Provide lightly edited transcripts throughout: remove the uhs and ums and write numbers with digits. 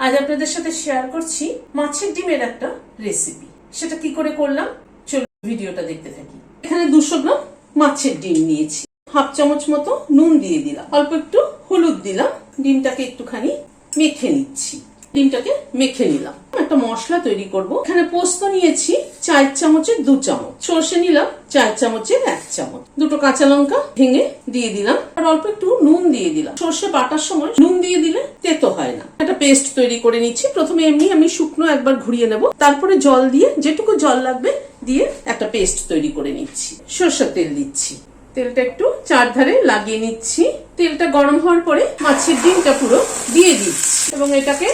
আজ আপনাদের সাথে শেয়ার করছি মাছের ডিমের একটা রেসিপি। সেটা কি করে করলাম চলো ভিডিওটা দেখতে থাকি। এখানে 200 গ্রাম মাছের ডিম নিয়েছি, হাফ চামচ মতো নুন দিয়ে দিলাম, অল্প একটু হলুদ দিলাম, ডিমটাকে একটুখানি মেখে নিচ্ছি। ডিমটাকে মেখে নিলাম। একটা মশলা তৈরি করব। এখানে পোস্ত নিয়েছি 4 চামচের 2 চামচ, সর্ষে নিলাম 4 চামচের 1 চামচ, দুটো কাঁচা লঙ্কা ভেঙে দিয়ে দিলাম, আর অল্প একটু নুন দিয়ে দিলাম। সর্ষে বাটার সময় নুন দিয়ে দিলে তেতো হয় না। একটা পেস্ট তৈরি করে নিচ্ছি। প্রথমে এমনি আমি শুকনো একবার ঘুরিয়ে নেব, তারপরে জল দিয়ে যেটুকু জল লাগবে দিয়ে একটা পেস্ট তৈরি করে নিচ্ছি। সরষের তেল দিচ্ছি, তেলটা একটু চারধারে লাগিয়ে নিচ্ছি। তেলটা গরম হওয়ার পরে মাছের ডিমটা পুরো দিয়ে দিচ্ছি এবং এটাকে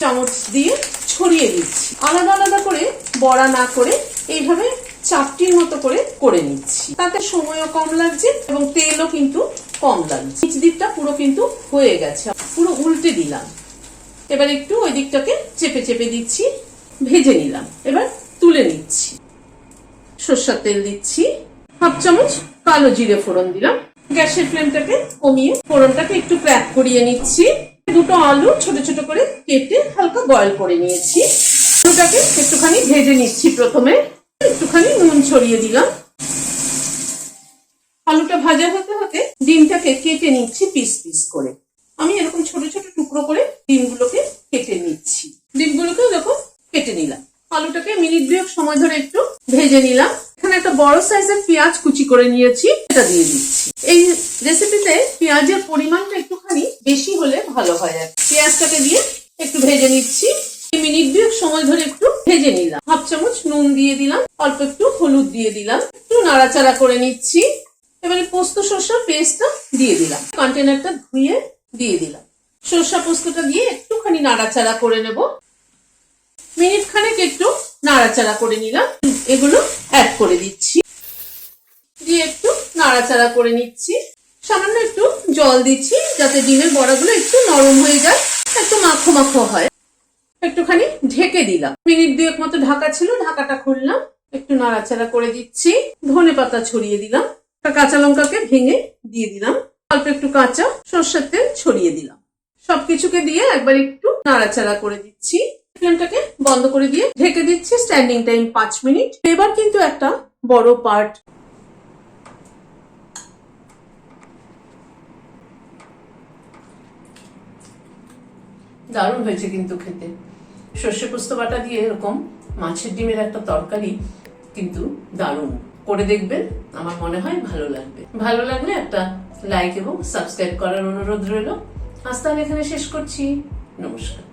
চামচ দিয়ে ছড়িয়ে দিচ্ছি। আলাদা আলাদা করে বড়া না করে এইভাবে চাপটির মতো করে নিচ্ছি। তাতে সময়ও কম লাগছে এবং তেলও কিন্তু কম লাগছে। নিচ দিকটা পুরো কিন্তু হয়ে গেছে, পুরো উল্টে দিলাম। এবার একটু ওই দিকটাকে চেপে চেপে দিচ্ছি, ভেজে নিলাম। এবার তুলে নিচ্ছি। সরষের তেল দিচ্ছি, হাফ চামচ কালো জিরে ফোড়ন দিলাম। গ্যাসের ফ্লেমটাকে কমিয়ে ফোড়নটাকে একটু ক্র্যাক করিয়ে নিচ্ছি। দুটো আলু ছোট ছোট করে কেটে হালকা বয়েল করে নিয়েছি। আলুটাকে একটুখানি ভেজে নিচ্ছি। প্রথমে একটুখানি নুন ছড়িয়ে দিলাম। আলুটা ভাজা হতে হতে ডিমটাকে কেটে নিচ্ছি পিস পিস করে। আমি এরকম ছোট ছোট টুকরো করে ডিমগুলোকে কেটে নিচ্ছি। ডিমগুলোকে এরকম কেটে নিলাম। আলুটাকে মিনিট 2 সময় ধরে একটু ভেজে নিলাম। এখানে একটা বড় সাইজের পেঁয়াজ কুচি করে নিয়েছি, এটা দিয়ে দিচ্ছি। এই রেসিপিতে পেঁয়াজের পরিমাণটা একটুখানি বেশি হলে ভালো হয়। পেঁয়াজটাকে দিয়ে একটু ভেজে নিচ্ছি। মিনিট 2 সময় ধরে একটু ভেজে নিলাম। হাফ চামচ নুন দিয়ে দিলাম, অল্প একটু হলুদ দিয়ে দিলাম, একটু নাড়াচাড়া করে নিচ্ছি। এবারে পোস্ত সরষার পেস্টটা দিয়ে দিলাম, কন্টেনারটা ধুয়ে দিয়ে দিলাম। সরষা পোস্তটা দিয়ে একটুখানি নাড়াচাড়া করে নেব। মিনিট খানেক একটু নাড়াচাড়া করে নিলাম। এগুলো অ্যাড করে দিচ্ছি, দিয়ে একটু নাড়াচাড়া করে নিচ্ছি। সামান্য একটু জল দিচ্ছি যাতে ডিমের বড়াগুলো একটু নরম হয়ে যায়, একটু মাখো মাখো হয়। একটুখানি ঢেকে দিলাম। মিনিট 2 মতো ঢাকা ছিল, ঢাকাটা খুললাম, একটু নাড়াচাড়া করে দিচ্ছি। ধনেপাতা ছড়িয়ে দিলাম, কাঁচা লঙ্কাকে ভেঙে দিয়ে দিলাম, অল্প একটু কাঁচা সরষের তেল ছড়িয়ে দিলাম। সবকিছুকে দিয়ে একবার একটু নাড়াচাড়া করে দিচ্ছি। ফ্লেমটাকে বন্ধ করে দিয়ে ঢেকে দিচ্ছি। Standing time 5 minute. এবার কিন্তু একটা বড় পার্ট দারুণ হয়েছে কিন্তু খেতে। সর্ষে পোস্ত বাটা দিয়ে এরকম মাছের ডিমের একটা তরকারি কিন্তু দারুণ। করে দেখবেন, আমার মনে হয় ভালো লাগবে। ভালো লাগলে একটা লাইক এবং সাবস্ক্রাইব করার অনুরোধ রইল। আজ তাহলে এখানে শেষ করছি। নমস্কার।